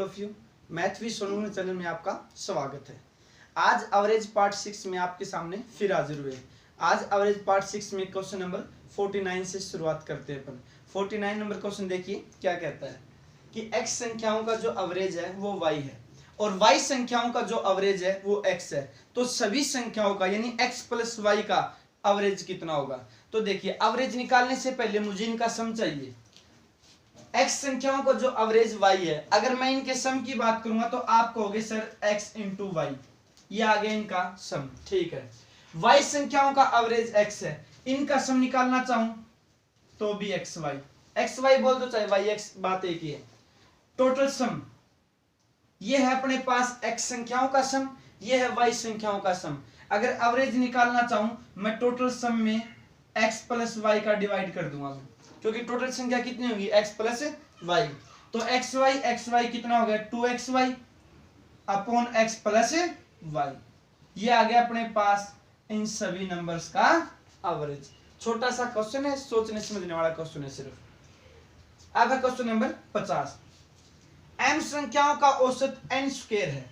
Of you. Math with Sonu channel में आपका स्वागत है। आज एवरेज पार्ट 6 में आपके सामने फिर हाजिर हुए। आज एवरेज पार्ट 6 में क्वेश्चन नंबर 49 से शुरुआत करते हैं अपन। 49 नंबर क्वेश्चन देखिए क्या कहता है कि x संख्याओं का जो एवरेज है वो y है और y संख्याओं का जो एवरेज है वो x है। तो सभी संख्याओं का यानी x प्लस y का एवरेज कितना होगा। तो देखिए एवरेज निकालने से पहले मुझे इनका सम चाहिए। x संख्याओं का जो एवरेज y है, अगर मैं इनके सम की बात करूंगा तो आप कहोगे सर x इंटू वाई, ये आ गया इनका सम, ठीक है। y संख्याओं का एवरेज x है, इनका सम निकालना चाहूं तो भी x y बोल दो चाहे y x, बात एक ही है। टोटल सम ये है अपने पास x संख्याओं का सम, ये है y संख्याओं का सम। अगर एवरेज निकालना चाहूं मैं टोटल सम में x प्लस वाई का डिवाइड कर दूंगा मैं, क्योंकि टोटल संख्या कितनी होगी x प्लस वाई। तो x y कितना हो गया 2xy upon x plus Y. ये आ गया अपने पास इन सभी नंबर्स का एवरेज। छोटा सा क्वेश्चन है, सोचने समझने वाला क्वेश्चन है सिर्फ। अब है क्वेश्चन नंबर 50। m संख्याओं का औसत n स्क्वायर है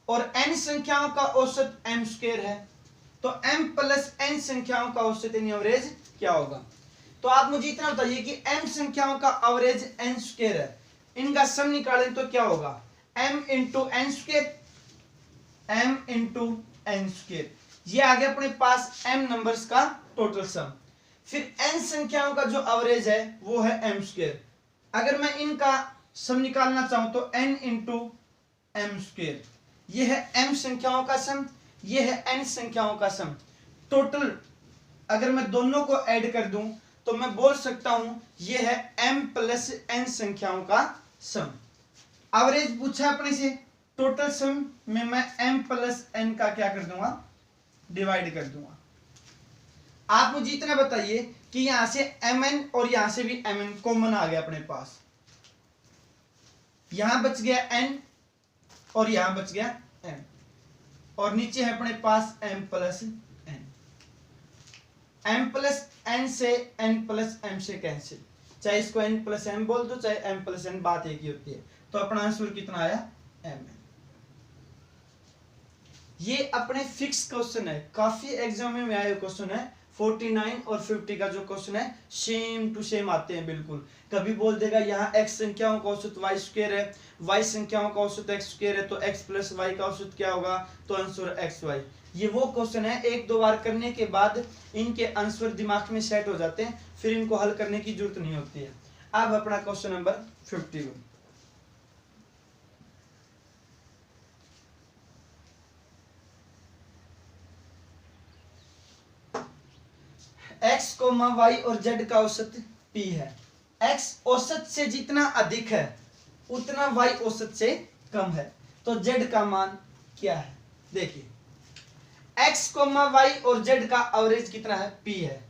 और n संख्याओं का औसत m स्क्वायर है, तो m प्लस n संख्याओं का औसत यानी एवरेज क्या होगा। तो आप मुझे इतना बताइए कि m संख्याओं का एवरेज n स्क्वायर है, इनका सम निकालें तो क्या होगा m into n square, m into n square. ये आ गया अपने पास m नंबर्स का टोटल सम। फिर n संख्याओं का जो एवरेज है वो है m स्क्वायर। अगर मैं इनका सम निकालना चाहूं तो n इंटू m स्क्वायर। ये है m संख्याओं का सम, ये है n संख्याओं का सम। टोटल अगर मैं दोनों को ऐड कर दूं तो मैं बोल सकता हूं ये है m प्लस n संख्याओं का सम। एवरेज पूछा अपने से, टोटल सम में मैं m प्लस n का क्या कर दूंगा डिवाइड कर दूंगा। आप मुझे इतना बताइए कि यहां से mn और यहां से भी mn कॉमन आ गया अपने पास, यहां बच गया n और यहां बच गया m और नीचे है अपने पास m plus n। m plus n से n प्लस m से कैंसिल, चाहे इसको n प्लस m बोल दो चाहे m प्लस n, बात एक ही होती है। तो अपना आंसर कितना आया m। ये अपने फिक्स क्वेश्चन है, काफी एग्जाम में आए क्वेश्चन है। 49 और 50 का जो क्वेश्चन है सेम टू सेम आते हैं बिल्कुल। कभी बोल देगा यहाँ x संख्याओं का औसत y स्क्वायर है, y संख्याओं का औसत x स्क्वायर है, तो x प्लस y का औसत क्या होगा, तो आंसर xy। ये वो क्वेश्चन है एक दो बार करने के बाद इनके आंसर दिमाग में सेट हो जाते हैं, फिर इनको हल करने की जरूरत नहीं होती है। अब अपना क्वेश्चन नंबर 51। x, y और z का औसत p है। x औसत से जितना अधिक है उतना y औसत से कम है, तो z का मान क्या है। देखिए x, y और z का एवरेज कितना है p है,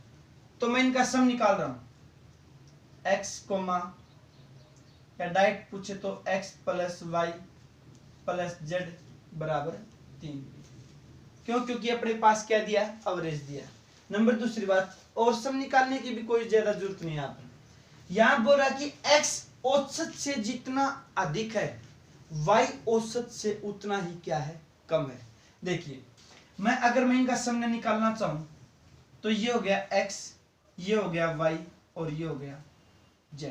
तो मैं इनका सम निकाल रहा हूं। x, या डायरेक्ट पूछे तो x plus y plus z बराबर 3। क्यों, क्योंकि अपने पास क्या दिया एवरेज दिया। नंबर दूसरी बात, और सम निकालने की भी कोई ज्यादा जरूरत नहीं है। आप यहां बोल रहा कि x औसत से जितना अधिक है y औसत से उतना ही क्या है कम है। देखिए अगर मैं इनका सम निकालना चाहूं तो ये हो गया x, ये हो गया y और ये हो गया z।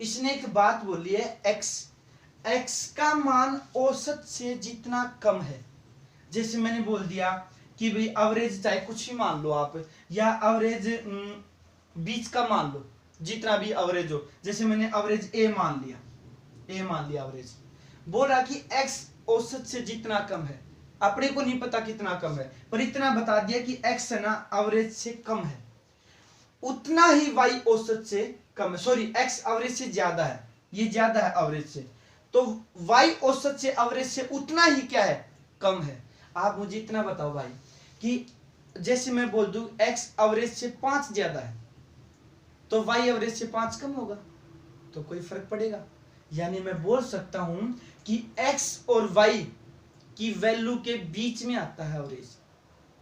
इसने एक बात बोली है x का मान औसत से जितना कम है, जैसे मैंने बोल दिया कि भाई एवरेज चाहे कुछ ही मान लो आप, या एवरेज बीच का मान लो, जितना भी एवरेज हो। जैसे मैंने एवरेज a मान लिया एवरेज। बोल रहा कि x औसत से जितना कम है, अपने को नहीं पता कितना कम है, पर इतना बता दिया कि x है ना एवरेज से कम है, उतना ही y औसत से कम है। सॉरी, x एवरेज से ज्यादा है, ये ज्यादा है एवरेज से, तो y औसत से एवरेज से उतना ही क्या है कम है। आप मुझे इतना बताओ भाई कि जैसे मैं बोल दूं x एवरेज से 5 ज्यादा है तो y एवरेज से 5 कम होगा, तो कोई फर्क पड़ेगा। यानी मैं बोल सकता हूं कि x और y की वैल्यू के बीच में आता है एवरेज,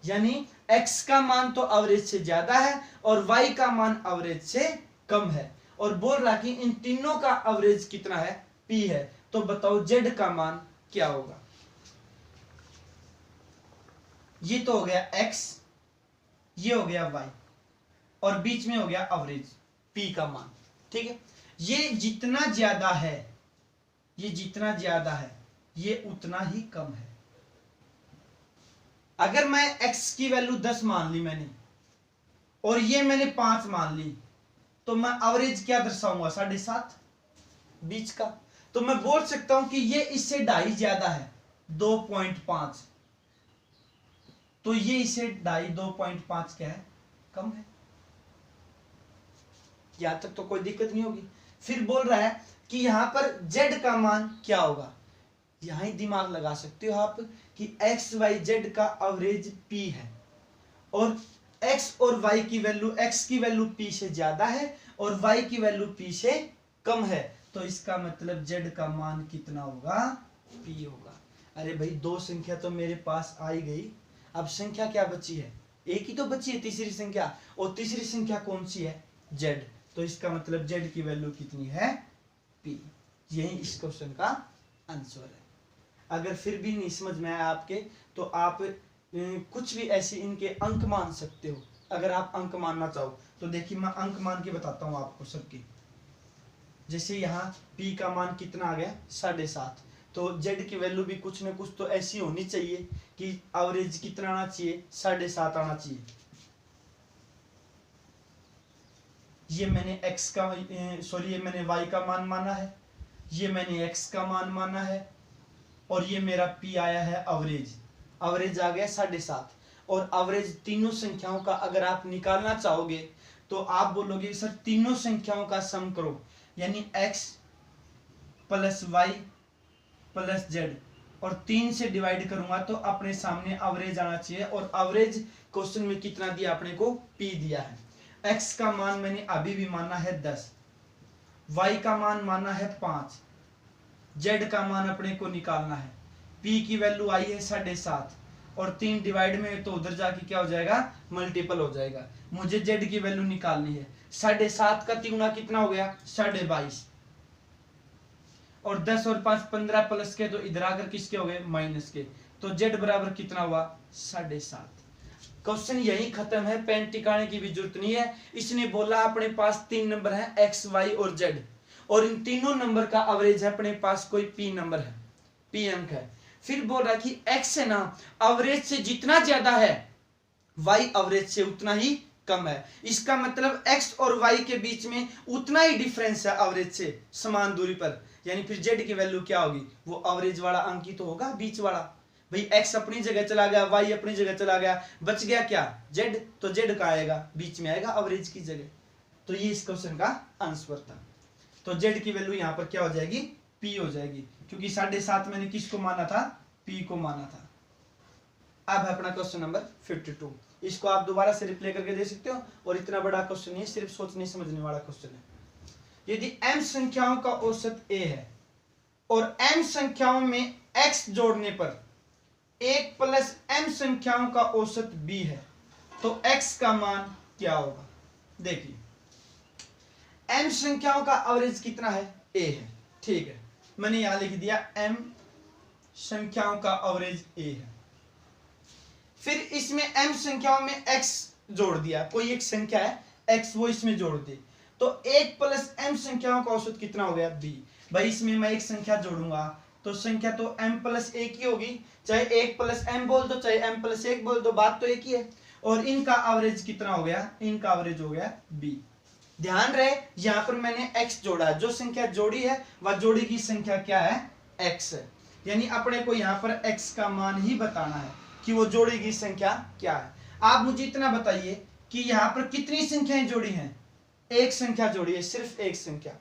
यानी x का मान तो एवरेज से ज्यादा है और y का मान एवरेज से कम है। और बोल रहा कि इन तीनों का एवरेज कितना है p है, तो बताओ जेड का मान क्या होगा। ये तो हो गया एक्स, ये हो गया वाई, और बीच में हो गया एवरेज पी का मान। ठीक है, ये जितना ज्यादा है, ये जितना ज्यादा है ये उतना ही कम है। अगर मैं x की वैल्यू 10 मान ली मैंने, और ये मैंने 5 मान ली, तो मैं एवरेज क्या दर्शाऊंगा, 7.5 बीच का। तो मैं बोल सकता हूं कि ये इससे 2.5 ज्यादा है, 2.5। तो ये इससे 2.5 क्या है, कम है। यहां तक तो कोई दिक्कत नहीं होगी। फिर बोल रहा है कि यहां पर z का मान क्या होगा। यहां ही दिमाग लगा सकते हो आप कि x y z का एवरेज p है, और x और y की वैल्यू, x की वैल्यू p से ज्यादा है और y की वैल्यू p से कम है, तो इसका मतलब z का मान कितना होगा, p होगा। अरे भाई दो संख्या तो मेरे पास आई गई, अब संख्या क्या बची है, एक ही तो बची है, तीसरी संख्या, और तीसरी संख्या कौन सी है, z। तो इसका मतलब z की वैल्यू कितनी है, p। यही इस क्वेश्चन का आंसर है। अगर फिर भी नहीं समझ में आया आपके, तो आप कुछ भी ऐसे इनके अंक मान सकते हो। अगर आप अंक मानना चाहो तो देखिए मैं अंक मान के बताता हूं आपको सबके। जैसे यहाँ p का मान कितना आ गया, 7.5, तो z की वैल्यू भी कुछ न कुछ तो ऐसी होनी चाहिए कि एवरेज कितना आना चाहिए, 7.5 आना चाहिए। ये मैंने x का ये मैंने y का मान माना है, ये मैंने x का मान माना है, और ये मेरा p आया है एवरेज। एवरेज आ गया 7.5, और एवरेज तीनों संख्याओं का अगर आप निकालना चाहोगे तो आप बोलोगे सर तीनों संख्याओं का सम करो, यानी x plus y plus z, और 3 से डिवाइड करूंगा तो अपने सामने एवरेज आना चाहिए। और एवरेज क्वेश्चन में कितना दिया, अपने को p दिया है। x का मान मैंने अभी भी माना है 10, y का मान माना है 5, z का मान अपने को निकालना है। p की वैल्यू आई है 7.5, और 3 डिवाइड में तो उधर जाके क्या हो जाएगा, मल्टीपल हो जाएगा। मुझे z की वैल्यू निकालनी है, 7.5 का तिगुना कितना हो गया, 22.5, और 10 और 5 15 प्लस के, तो इधर आकर किसके हो गए, माइनस के। तो z बराबर कितना हुआ, 7.5। क्वेश्चन यही खत्म है, पेन टिकाने की भी जरूरत नहीं है। इसने बोला अपने पास 3 नंबर है x y और z, और इन तीनों नंबर का एवरेज है अपने पास कोई p नंबर है, p अंक है। फिर बोल रहा कि x है ना, एवरेज से जितना ज्यादा है y एवरेज से उतना ही कम है। इसका मतलब x और y के बीच में उतना ही डिफरेंस है एवरेज से, समान दूरी पर। यानी फिर z की वैल्यू क्या होगी, वो एवरेज वाला अंक ही तो होगा, बीच वाला। भाई x अपनी जगह चला गया, y अपनी जगह चला गया, बच गया क्या, z। तो z का आएगा, बीच में आएगा एवरेज की जगह। तो ये इस क्वेश्चन का आंसर था। तो z की वैल्यू यहाँ पर क्या हो जाएगी, p हो जाएगी, क्योंकि 7.5 मैंने किसको माना था, p को माना था। अब है अपना क्वेश्चन नंबर 52। इसको आप दोबारा से रिप्ले करके दे सकते हो, और इतना बड़ा क्वेश्चन नहीं है, सिर्फ सोचने समझने वाला क्वेश्चन है। यदि m संख्याओं का औसत a है, और m संख्याओं में x जोड़ने पर 1 प्लस m संख्याओं का औसत b है, तो x का मान क्या होगा। देखिए m संख्याओं का एवरेज कितना है, a है, ठीक है, मैंने यहां लिख दिया m संख्याओं का एवरेज a है। फिर इसमें m संख्याओं में x जोड़ दिया, कोई एक संख्या है x, वो इसमें जोड़ दी, तो 1 प्लस m संख्याओं का औसत कितना हो गया, b। भाई इसमें मैं एक संख्या जोड़ूंगा तो संख्या तो m प्लस 1 ही होगी, चाहे 1 प्लस m बोल दो चाहे m प्लस 1 बोल दो, बात तो एक ही है। और इनका एवरेज कितना हो गया, इनका एवरेज हो गया b। ध्यान रहे यहां पर मैंने x जोड़ा है, जो संख्या जोड़ी है वह जोड़ी की संख्या क्या है, x है। यानी अपने को यहाँ पर x का मान ही बताना है कि वो जोड़ी की संख्या क्या है। आप मुझे इतना बताइए कि यहाँ पर कितनी संख्याएं जोड़ी हैं, एक संख्या जोड़ी है, सिर्फ एक संख्या।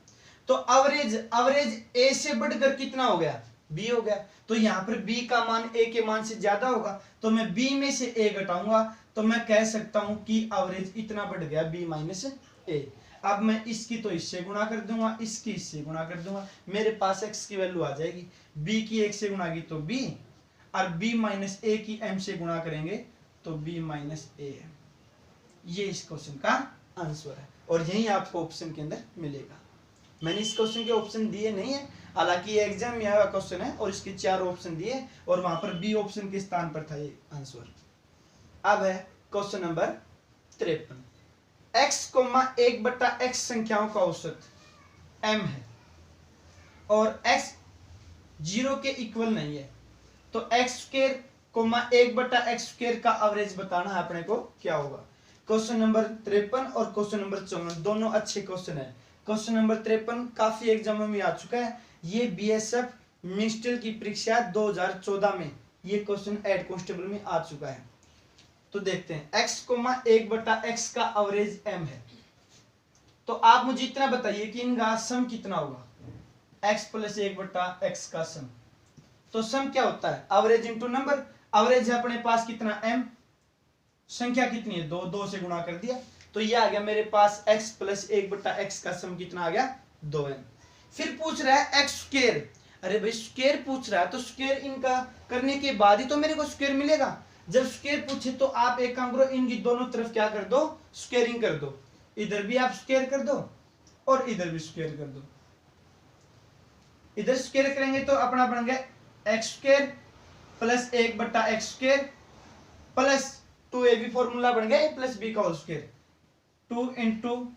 तो एवरेज a से बढ़कर कितना हो गया, b हो गया। तो यहाँ पर b का मान a के मान से ज्यादा होगा, तो मैं b में से a घटाऊंगा, तो मैं कह सकता हूं कि एवरेज इतना बढ़ गया, b माइनस a। अब मैं इसकी तो इससे गुणा कर दूंगा, इसकी इससे गुणा कर दूंगा, मेरे पास x की वैल्यू आ जाएगी। b की 1 से गुणा की तो b, और b माइनस a की m से गुणा करेंगे तो b माइनस a है। ये इस क्वेश्चन का आंसर है, और यही आपको ऑप्शन के अंदर मिलेगा। मैंने इस क्वेश्चन के ऑप्शन दिए नहीं है, हालांकि ये एग्जाम में आया क्वेश्चन है और इसके 4 ऑप्शन दिए और वहां पर बी ऑप्शन के स्थान पर था ये आंसर। अब है क्वेश्चन नंबर 53। x, 1/x संख्याओं का औसत m है और x 0 के इक्वल नहीं है, तो x², 1/x² का एवरेज बताना है अपने को, क्या होगा। क्वेश्चन नंबर 53 और क्वेश्चन नंबर 54 दोनों अच्छे क्वेश्चन है। क्वेश्चन नंबर 53 काफी एग्जामों में आ चुका है, ये बीएसएफ मिनिस्टर की परीक्षा 2014 में ये क्वेश्चन हेड कांस्टेबल में आ चुका है। तो देखते हैं x, 1/x का एवरेज m है, तो आप मुझे इतना बताइए कि इनका सम कितना होगा, x + 1/x का सम। तो सम क्या होता है, एवरेज इनटू नंबर। एवरेज है अपने पास कितना m, संख्या कितनी है 2, 2 से गुणा कर दिया, तो ये आ गया मेरे पास x + 1/x का सम कितना आ गया 2m। फिर पूछ रहा है x², अरे भाई स्क्वायर पूछ रहा है तो स्क्वायर इनका करने के बाद ही तो मेरे को स्क्वायर मिलेगा। जब स्क्वायर पूछे तो आप एक काम करो, इनकी दोनों तरफ क्या कर दो, स्क्वायरिंग कर दो। इधर भी आप स्क्वायर कर दो और इधर भी स्क्वायर कर दो। इधर स्क्वायर करेंगे तो अपना बन गया x² + 1/x² प्लस 2a भी फॉर्मूला बन गया a + b का होल स्क्वायर, 2 ×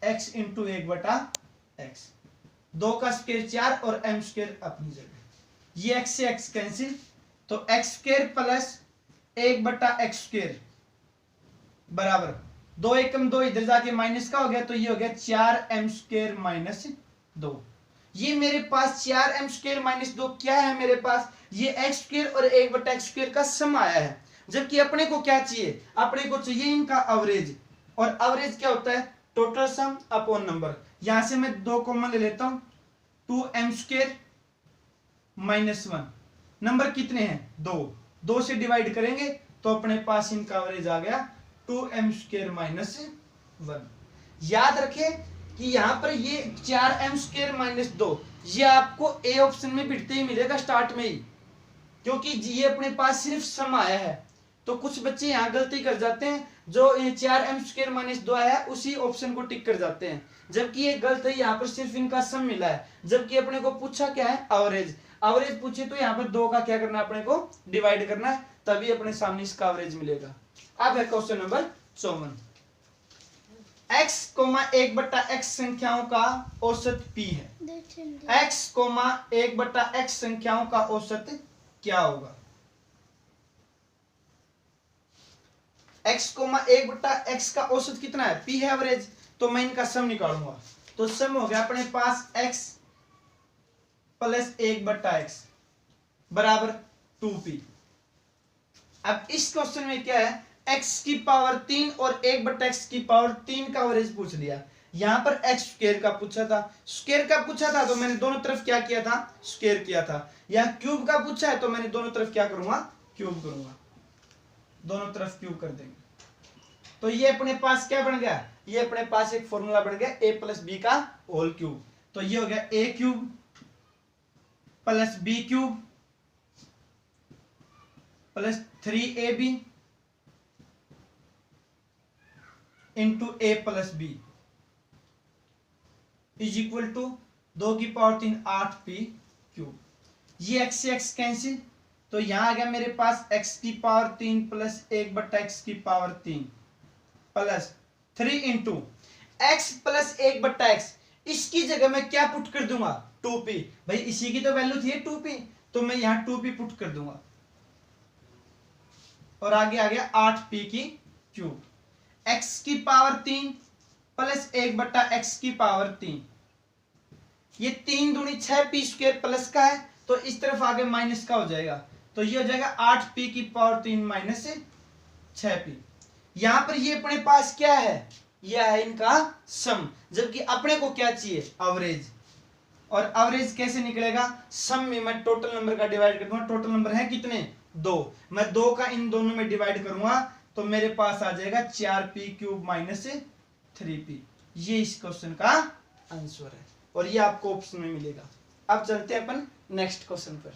x × 1/x, 2 का स्क्वायर 4 और m² अपनी जगह। ये x से x कैंसिल, तो x² + 1/x² बराबर 2 एकम 2 इधर जाके माइनस का हो गया, तो ये हो गया 4m² - 2। ये मेरे पास 4m² - 2 क्या है मेरे पास, ये x² और 1/x² का सम आया है। जबकि अपने को क्या चाहिए, अपने को चाहिए इनका एवरेज, और एवरेज क्या होता है, टोटल सम अपॉन नंबर। यहां से मैं 2 कॉमन ले लेता हूं, 2m² - 1, नंबर कितने हैं 2, 2 से डिवाइड करेंगे तो अपने पास इनका एवरेज आ गया 2m² - 1। याद रखें कि यहां पर ये 4m² - 2 ये आपको ए ऑप्शन में बिठते ही मिलेगा स्टार्ट में ही, क्योंकि ये अपने पास सिर्फ सम आया है। तो कुछ बच्चे यहाँ गलती कर जाते हैं, जो 4m² - 2 आया है उसी ऑप्शन को टिक कर जाते हैं, जबकि ये गलत है। यहाँ पर सिर्फ इनका सम मिला है, जबकि अपने को पूछा क्या है एवरेज। एवरेज पूछे तो यहाँ पर 2 का क्या करना है, अपने को डिवाइड करना है, तभी अपने सामने इसका एवरेज मिलेगा। अब है क्वेश्चन नंबर 54। x, 1/x संख्याओं का औसत p है। x, 1/x संख्याओं का औसत क्या होगा। x, 1/x का औसत कितना है, p है एवरेज, तो मैं इनका सम निकालूंगा। तो सम हो गया अपने पास x + 1/x बराबर 2p। अब इस क्वेश्चन में क्या है, x³ और 1/x³ का एवरेज पूछ लिया। यहां पर x² का पूछा था, स्क्वायर का पूछा था तो मैंने दोनों तरफ क्या किया था, स्क्वायर किया था। यहां क्यूब का पूछा है तो मैंने दोनों तरफ क्या करूंगा, क्यूब करूंगा, दोनों तरफ क्यूब कर देंगे। तो ये अपने पास क्या बन गया, ये अपने पास एक फॉर्मूला बन गया a + b का होल क्यूब। तो ये हो गया a³ + b³ + 3ab × a + b = 2 की पावर 3 8p³। ये x से x कैंसिल, तो यहां आ गया मेरे पास x³ + 1/x³ plus 3 × x + 1/x, इसकी जगह मैं क्या पुट कर दूंगा 2p। भाई इसी की तो वैल्यू थी 2p, तो मैं यहां 2p पुट कर दूंगा और आगे आ गया 8p³। x³ + 1/x³, ये 3 दूनी 6p² प्लस का है, तो इस तरफ आगे माइनस का हो जाएगा, तो ये हो जाएगा 8p³ - 6p। यहां पर ये अपने पास क्या है, यह है इनका सम, जबकि अपने को क्या चाहिए एवरेज। और एवरेज कैसे निकलेगा, सम में मैं टोटल नंबर का डिवाइड कर दूंगा। टोटल नंबर है कितने 2, मैं 2 का इन दोनों में डिवाइड करूंगा तो मेरे पास आ जाएगा 4p³ - 3p। ये इस क्वेश्चन का आंसर है और ये आपको ऑप्शन में मिलेगा। अब चलते हैं अपन नेक्स्ट क्वेश्चन पर।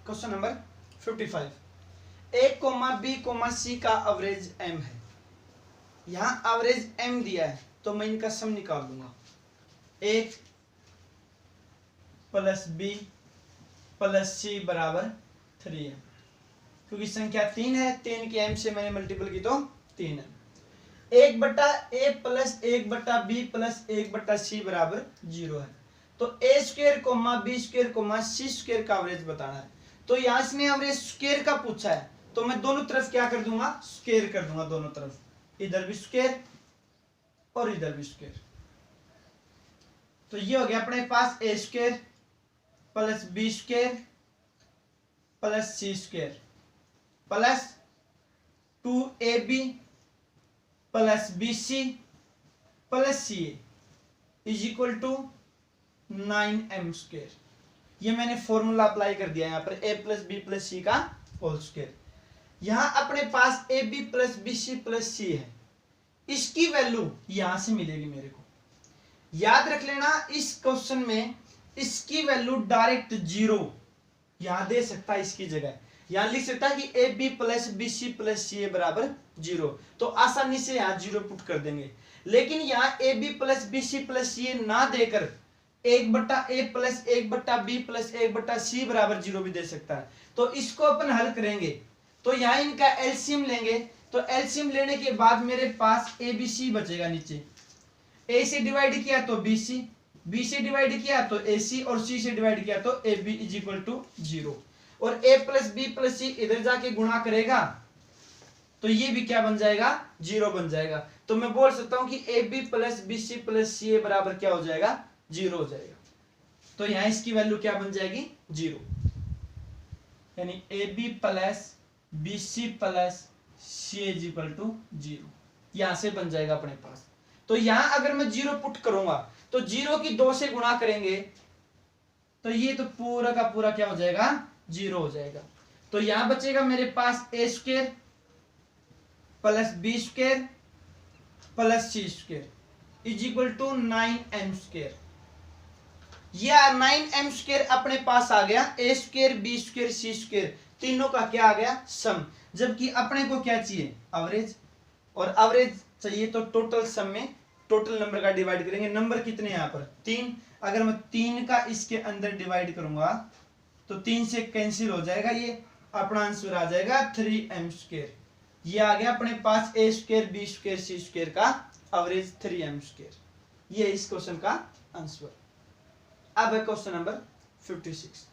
Question number 55। a, b, c का एवरेज m है। यहाँ एवरेज m दिया है तो मैं इनका सम निकाल लूंगा। 1 प्लस बी प्लस सी बराबर 3 है, क्योंकि संख्या 3 है, 3 की m से मैंने मल्टीपल की तो 3 है। 1 बटा a प्लस 1 बटा b प्लस 1 बटा c बराबर 0 है। तो a square comma b square comma c square का एवरेज बताना है। तो यहाँ इसने एवरेज स्क्वायर का पूछा है, तो मैं दोनों तरफ क्या कर दूंगा, स्क्वायर कर दूंगा दोनों तरफ, इधर भी स्क्वायर और इधर भी स्क्वायर। तो ये हो गया अपने पास a square plus b square plus c square plus 2ab plus bc plus ca is equal to 9m square. ये मैंने फॉर्मूला अप्लाई कर दिया यहाँ पर, a plus B plus C का होल स्क्वायर। यहाँ अपने पास A B plus B C plus C है, इसकी वैल्यू यहां से मिलेगी मेरे को। याद रख लेना इस क्वेश्चन में इसकी वैल्यू डायरेक्ट 0 यहां दे सकता है, इसकी जगह यहां लिख सकता है कि A B plus B C plus C बराबर 0, तो आसानी से यहां 0 पुट कर देंगे। लेकिन यहाँ A B plus B C plus C ना देकर 1 बट्टा ए प्लस 1 बट्टा बी प्लस 1 बट्टा सी बराबर 0 भी दे सकता है। तो इसको अपन हल करेंगे, तो यहाँ इनका एलसीएम लेंगे, तो एलसीएम लेने के बाद मेरे पास ए बी सी बचेगा नीचे। ए से डिवाइड किया तो बी सी, बी से डिवाइड किया तो ए सी, और सी से डिवाइड किया तो a b is equal to 0। और a plus B plus c इधर जाके गुणा करेगा तो ये भी क्या बन जाएगा, 0 बन जाएगा। तो मैं बोल सकता हूं कि A B plus B C plus C बराबर क्या हो जाएगा, 0 हो जाएगा। तो यहां इसकी वैल्यू क्या बन जाएगी, 0, यानी a B plus B C plus c is equal to 0 यहां से बन जाएगा अपने पास। तो यहां अगर मैं 0 पुट करूंगा तो 0 की 2 से गुणा करेंगे तो ये तो पूरा का पूरा क्या हो जाएगा, 0 हो जाएगा। तो यहां बचेगा मेरे पास A square plus B square plus C square is equal to 9m square. यह 9m स्क्वायर अपने पास आ गया, A square B square C square तीनों का क्या आ गया, सम। जबकि अपने को क्या चाहिए, एवरेज, और एवरेज चाहिए तो टोटल सम में टोटल नंबर का डिवाइड करेंगे। नंबर कितने यहाँ पर 3, अगर मैं 3 का इसके अंदर डिवाइड करूंगा तो 3 से कैंसिल हो जाएगा, ये अपना आंसर आ जाएगा 3m स्क्वायर। ये आ गया अपने पास A square B square C square का एवरेज 3m स्क्वायर। ये इस क्वेश्चन का आंसर। अब है क्वेश्चन नंबर 56।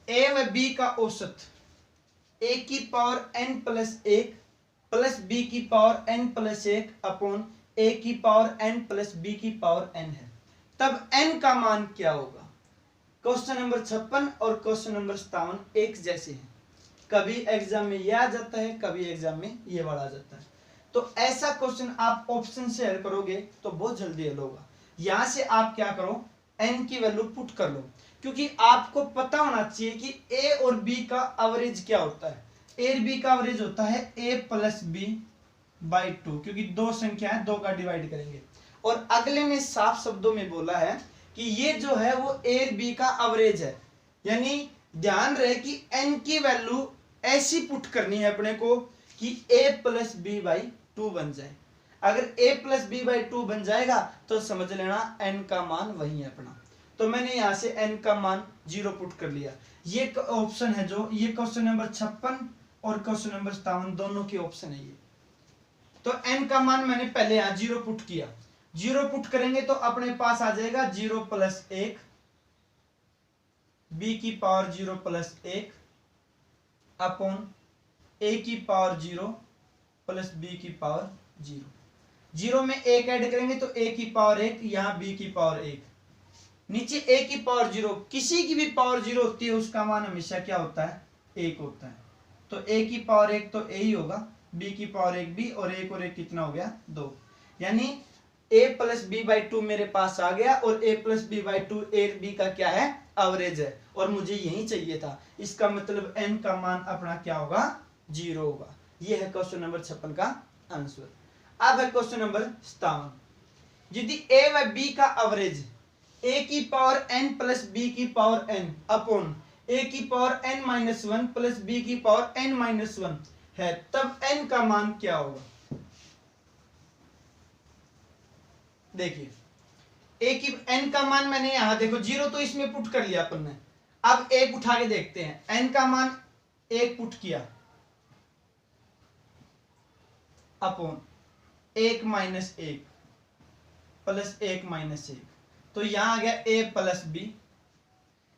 ए व बी का औसत ए की power n plus 1 plus b की power n plus 1 upon a की पावर n प्लस बी की पावर n है, तब n का मान क्या होगा। क्वेश्चन नंबर 56 और क्वेश्चन नंबर 57 एक जैसे हैं, कभी एग्जाम में ये आ जाता है, कभी एग्जाम में ये वाला आ जाता है। तो ऐसा क्वेश्चन आप ऑप्शन से हल करोगे तो बहुत जल्दी हल होगा। यहां से आप क्या करो, n की वैल्यू पुट कर लो, क्योंकि आपको पता होना चाहिए कि a और b का एवरेज क्या होता है। a और b का एवरेज होता है a प्लस बी बाई 2, क्योंकि दो संख्या है, 2 का डिवाइड करेंगे। और अगले ने साफ शब्दों में बोला है कि ये जो है वो a और b का एवरेज है, यानी ध्यान रहे कि n की वैल्यू ऐसी पुट करनी है अपने को कि a प्लस बी बाई 2 बन जाए। अगर a प्लस बी बाई 2 बन जाएगा तो समझ लेना n का मान वही है अपना। तो मैंने यहां से n का मान 0 पुट कर लिया। ये ऑप्शन है जो, ये क्वेश्चन नंबर 56 और क्वेश्चन नंबर 57 दोनों के ऑप्शन है ये। तो n का मान मैंने पहले यहां 0 पुट किया। 0 पुट करेंगे तो अपने पास आ जाएगा 0 प्लस 1 b की पावर 0 प्लस 1 अपॉन a की पावर 0 प्लस b की पावर 0। 0 में 1 ऐड करेंगे तो a की पावर 1, यहाँ b की पावर 1, नीचे a की पावर 0, किसी की भी पावर 0 होती है उसका मान हमेशा क्या होता है, 1 होता है। तो a की पावर 1 तो a ही होगा, b की पावर 1 b, और 1 और 1 कितना हो गया, 2। यानी a प्लस बी बाई 2 मेरे पास आ गया, और a plus b by 2 a b का क्या है, एवरेज है, और मुझे यही चाहिए था। इसका मतलब n का मान अपना क्या होगा, 0 होगा। यह है क्वेश्चन नंबर 56 का आंसर। अब है क्वेश्चन नंबर 57। यदि a व b का एवरेज a की पावर n प्लस b की पावर n अपॉन a की power n minus 1 plus b की पावर n माइनस 1 है, तब n का मान क्या होगा? देखिए a की n का मान मैंने यहां देखो 0 तो इसमें पुट कर लिया अपन ने। अब 1 उठा के देखते हैं, n का मान 1 पुट किया अपॉन 1 माइनस 1 प्लस 1 माइनस 1, तो यहां आ गया a प्लस b।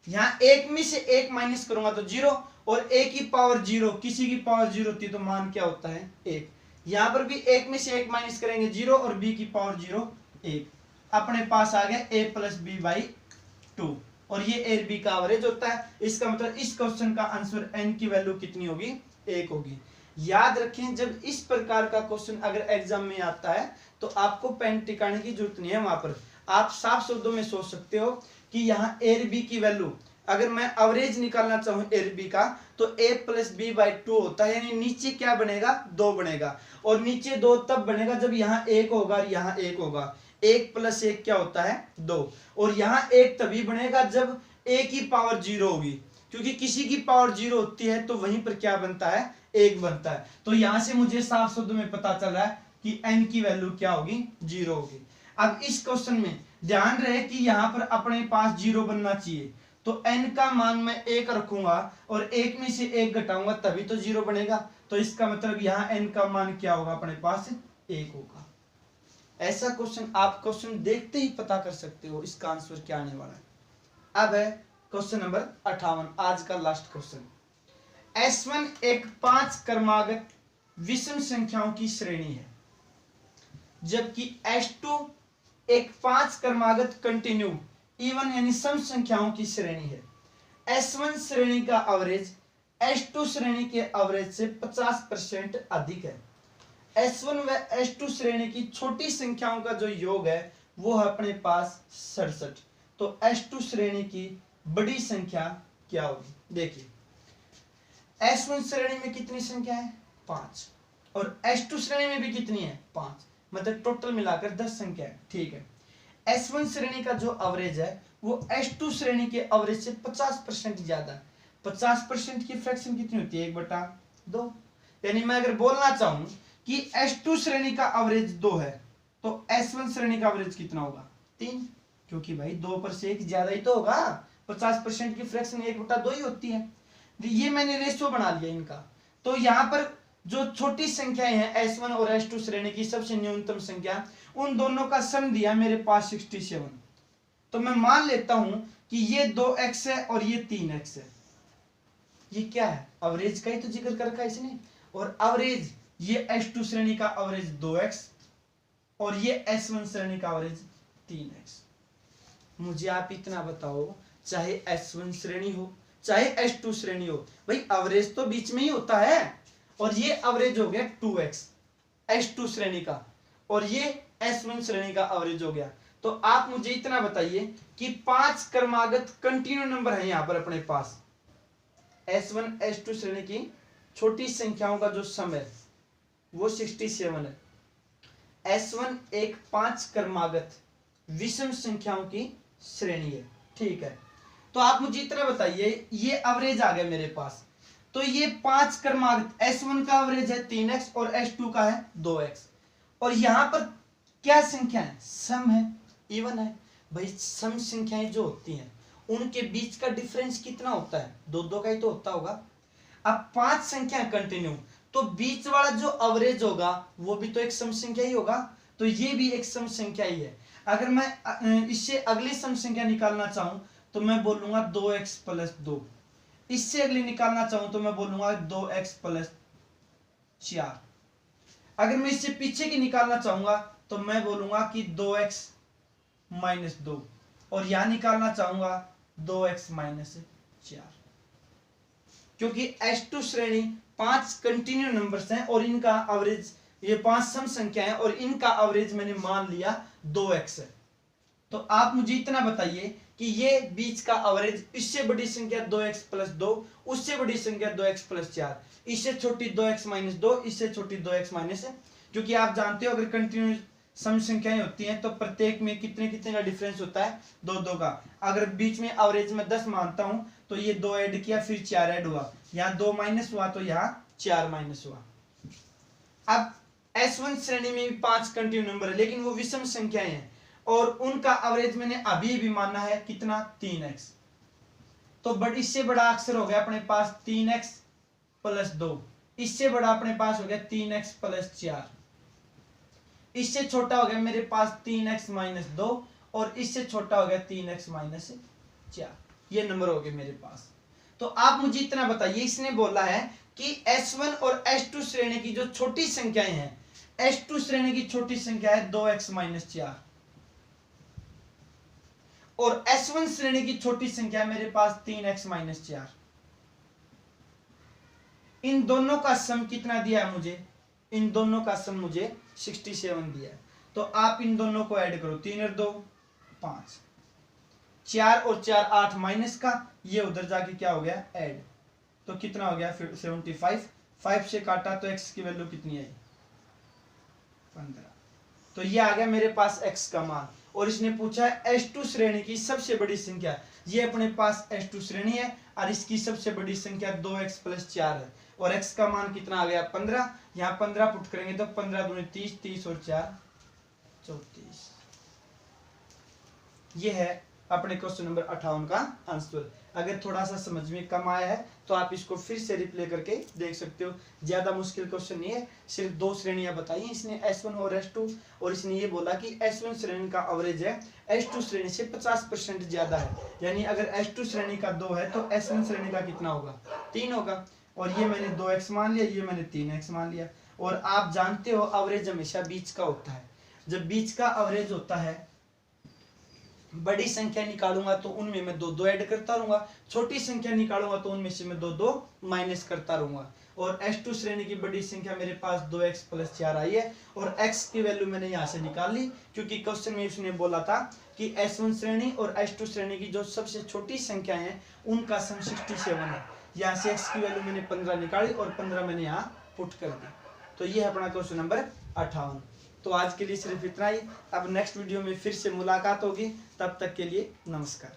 यहां 1 में से 1 माइनस करूंगा तो 0, और a की पावर 0 किसी की पावर 0 होती है तो मान क्या होता है? 1। यहां पर भी 1 में से 1 माइनस करेंगे 0, और b की पावर 0 1। अपने पास आ गया a प्लस बी बाई 2, और ये a b का एवरेज होता है। इसका मतलब इस क्वेश्चन का आंसर n की वैल्यू कितनी होगी? 1 होगी। याद रखें, जब इस प्रकार का क्वेश्चन अगर एग्जाम में आता है तो आपको पेन टिकाने की जरूरत नहीं है। वहां पर आप साफ शब्दों में सोच सकते हो कि यहाँ a b की वैल्यू अगर मैं एवरेज निकालना चाहूं a b का, तो a प्लस बी बाई 2 होता है, यानी नीचे क्या बनेगा? 2 बनेगा, और नीचे 2 तब बनेगा जब यहाँ 1 होगा और यहाँ 1 होगा। 1 प्लस 1 क्या होता है? 2, और यहाँ 1 तभी बनेगा जब a की पावर 0 होगी, क्योंकि किसी की पावर 0 होती है तो वहीं पर क्या बनता है? 1 बनता है। तो यहां से मुझे साफ शब्दों में पता चल रहा है कि n की वैल्यू क्या होगी? 0 होगी। अब इस क्वेश्चन में ध्यान रहे कि यहाँ पर अपने पास 0 बनना चाहिए, तो n का मान मैं 1 रखूंगा और 1 में से 1 घटाऊंगा तभी तो 0 बनेगा। तो इसका मतलब यहाँ n का मान क्या होगा? अपने पास 1 होगा। ऐसा क्वेश्चन आप क्वेश्चन देखते ही पता कर सकते हो इसका आंसर क्या आने वाला है। अब है क्वेश्चन नंबर 58, आज का लास्ट क्वेश्चन। S1 एक 5 क्रमागत विषम संख्याओं की श्रेणी है, जबकि S2 एक 5 क्रमागत कंटिन्यू इवन यानी सम संख्याओं की श्रेणी है। S1 श्रेणी का एवरेज S2 श्रेणी के एवरेज से 50% अधिक है। S1 व S2 श्रेणी की छोटी संख्याओं का जो योग है वो है अपने पास 67। तो S2 श्रेणी की बड़ी संख्या क्या होगी? देखिए S1 श्रेणी में कितनी संख्या है? 5, और S2 श्रेणी में भी कितनी है? 5, मतलब टोटल मिलाकर 10 संख्या है। ठीक है, S1 श्रेणी का जो एवरेज है वो S2 श्रेणी के एवरेज से 50% ज्यादा है। 50% की फ्रैक्शन कितनी होती है? 1/2। यानी मैं अगर बोलना चाहूं कि S2 श्रेणी का एवरेज 2 है, तो S1 श्रेणी का एवरेज कितना होगा? 3, क्योंकि भाई 2 पर से 1 ज्यादा ही तो होगा। 50% की फ्रैक्शन 1/2 ही होती है। ये मैंने रेशियो बना लिया इनका। तो यहाँ पर जो छोटी संख्याएं हैं S1 और S2 श्रेणी की सबसे न्यूनतम संख्या, उन दोनों का सम दिया मेरे पास 67। तो मैं मान लेता हूं कि ये 2x है और ये 3x है। ये क्या है? एवरेज का ही तो जिक्र कर रखा है इसने। और एवरेज ये S2 श्रेणी का एवरेज 2x और ये S1 श्रेणी का एवरेज 3x। मुझे आप इतना बताओ, चाहे S1 श्रेणी हो चाहे S2 श्रेणी हो, भाई एवरेज तो बीच में ही होता है। और ये एवरेज हो गया 2x S2 श्रेणी का, और ये S1 श्रेणी का एवरेज हो गया। तो आप मुझे इतना बताइए कि 5 क्रमागत कंटिन्यू नंबर है यहां पर अपने पास। S1 S2 श्रेणी की छोटी संख्याओं का जो सम है वो 67 है। S1 एक 5 क्रमागत विषम संख्याओं की श्रेणी है। ठीक है, तो आप मुझे इतना बताइए, ये एवरेज आ गया मेरे पास। तो ये 5 क्रमागत S1 का एवरेज है 3x और S2 का है 2x, और यहां पर क्या संख्या है? सम है, इवन है। भाई सम संख्याएं जो होती हैं उनके बीच का डिफरेंस कितना होता है? 2-2 का ही तो होता होगा। अब 5 संख्या कंटिन्यू, तो बीच वाला जो एवरेज होगा वो भी तो एक सम संख्या ही होगा। तो ये भी एक सम संख्या ही है। अगर मैं इससे अगली सम संख्या निकालना चाहूं तो मैं बोलूंगा 2x प्लस 2। इससे अगली निकालना चाहूं तो मैं बोलूंगा 2x प्लस 4। अगर मैं इससे पीछे की निकालना चाहूंगा तो मैं बोलूंगा कि 2x माइनस 2, और यहां निकालना चाहूंगा 2x माइनस 4। क्योंकि S2 श्रेणी 5 कंटिन्यू नंबर्स हैं और इनका एवरेज, ये 5 सम संख्या है और इनका एवरेज मैंने मान लिया 2x है। तो आप मुझे इतना बताइए कि ये बीच का एवरेज, इससे बड़ी संख्या 2x प्लस 2, उससे बड़ी संख्या 2x प्लस 4, इससे छोटी 2x माइनस 2, इससे छोटी 2x माइनस, क्योंकि आप जानते हो अगर कंटिन्यू सम संख्याएं होती हैं तो प्रत्येक में कितने कितने का डिफरेंस होता है, 2-2 का। अगर बीच में एवरेज में 10 मानता हूं तो ये 2 ऐड किया फिर 4 ऐड हुआ, यहाँ 2 माइनस हुआ तो यहाँ 4 माइनस हुआ। अब S1 श्रेणी में भी 5 कंटिन्यू नंबर है लेकिन वो विषम संख्याएं हैं और उनका एवरेज मैंने अभी भी माना है कितना, 3x। तो बट इससे बड़ा अक्षर हो गया अपने पास 3x प्लस 2, इससे बड़ा अपने पास हो गया 3x प्लस 4, इससे छोटा हो गया मेरे पास 3x माइनस 2 और इससे छोटा हो गया 3x माइनस 4। ये नंबर हो गए मेरे पास। तो आप मुझे इतना बताइए, इसने बोला है कि S1 और S2 श्रेणी की जो छोटी संख्याएं हैं, S2 श्रेणी की छोटी संख्या है 2x माइनस 4 और S1 श्रेणी की छोटी संख्या है मेरे पास 3x माइनस 4। इन दोनों का सम कितना दिया है मुझे, इन दोनों का सम मुझे 67 दिया है। तो आप इन दोनों को ऐड करो, 3 और 2 5, 4 और 4 8 माइनस का, ये उधर जाके क्या हो गया ऐड, तो कितना हो गया 75। 5 से काटा तो x की वैल्यू कितनी आई 15। तो ये आ गया मेरे पास x का मान। और इसने पूछा है S2 श्रेणी की सबसे बड़ी संख्या, ये अपने पास S2 श्रेणी है और इसकी सबसे बड़ी संख्या 2x प्लस 4 है और x का मान कितना आ गया 15। यहाँ 15 पुट करेंगे तो 15 दूनी 30, 30 और 4 34। ये है अपने क्वेश्चन नंबर 58 का आंसर। अगर थोड़ा सा समझ में कम आया है तो आप इसको फिर से रिप्ले करके देख सकते हो, ज्यादा मुश्किल क्वेश्चन नहीं है। सिर्फ 2 श्रेणियां बताई इसने, S1 और S2, और इसने ये बोला कि S1 श्रेणी का एवरेज है S2 श्रेणी से 50% ज्यादा है, यानी अगर S2 श्रेणी का 2 है तो S1 श्रेणी का कितना होगा 3 होगा। और ये मैंने 2x मान लिया, ये मैंने 3x मान लिया। और आप जानते हो एवरेज हमेशा बीच का होता है, जब बीच का एवरेज होता है बड़ी संख्या निकालूंगा तो उनमें मैं 2-2 ऐड करता रहूंगा, छोटी संख्या निकालूंगा तो उनमें से मैं 2-2 माइनस करता रहूंगा। और S2 श्रेणी की बड़ी संख्या मेरे पास 2x प्लस 4 आई है और x की वैल्यू मैंने यहाँ से निकाल ली, क्योंकि क्वेश्चन में उसने बोला था कि S1 श्रेणी और S2 श्रेणी की जो सबसे छोटी संख्या है उनका सम 67 है। यहाँ से x की वैल्यू मैंने 15 निकाली और 15 मैंने यहाँ पुट कर दी। तो ये है अपना क्वेश्चन नंबर 58। तो आज के लिए सिर्फ इतना ही। अब नेक्स्ट वीडियो में फिर से मुलाकात होगी, तब तक के लिए नमस्कार।